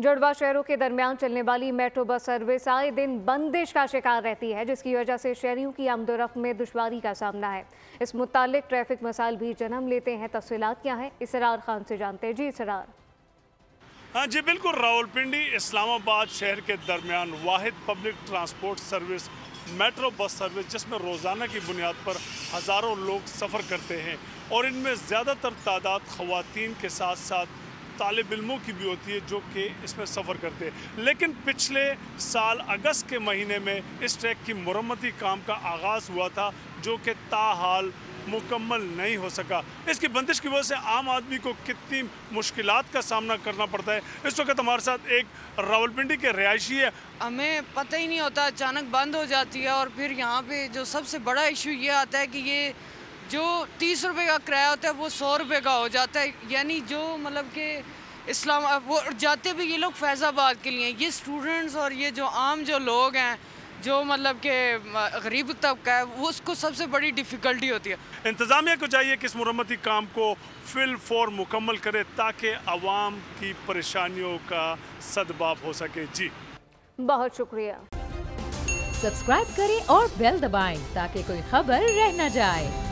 जुड़वा शहरों के दरमियान चलने वाली मेट्रो बस सर्विस आए दिन बंदिश का शिकार रहती है, जिसकी वजह से शहरियों की आमदोरफ्त में दुश्वारी का सामना है। इस मुतालिक ट्रैफिक मसाइल भी जन्म लेते हैं। तफसीलात क्या हैं, इसरार खान से जानते हैं। जी इसरार। हाँ जी बिल्कुल, रावलपिंडी इस्लामाबाद शहर के दरमियान वाहिद public transport service metro bus service, जिसमें रोज़ाना की बुनियाद पर हज़ारों लोग सफ़र करते हैं और इनमें ज़्यादातर तादाद ख़वातीन के साथ साथ तालिब इल्मों की भी होती है जो कि इसमें सफ़र करते हैं। लेकिन पिछले साल अगस्त के महीने में इस ट्रैक की मुरम्मती काम का आगाज़ हुआ था, जो कि ताहाल मुकम्मल नहीं हो सका। इसकी बंदिश की वजह से आम आदमी को कितनी मुश्किलात का सामना करना पड़ता है। इस वक्त हमारे साथ एक रावलपिंडी के रिहायशी है। हमें पता ही नहीं होता, अचानक बंद हो जाती है। और फिर यहाँ पे जो सबसे बड़ा इशू ये आता है कि ये जो 30 रुपये का किराया होता है वो 100 रुपये का हो जाता है। यानी जो मतलब कि इस्लाम वो जाते भी ये लोग फैज़ाबाद के लिए, ये स्टूडेंट्स और ये जो आम जो लोग हैं, जो मतलब कि गरीब तबका है, वो उसको सबसे बड़ी डिफ़िकल्टी होती है। इंतज़ामिया को चाहिए कि इस मुरम्मती काम को फिल फॉर मुकम्मल करे ताकि आवाम की परेशानियों का सदबाब हो सके। जी बहुत शुक्रिया। सब्सक्राइब करें और बेल दबाएं ताकि कोई खबर रह न जाए।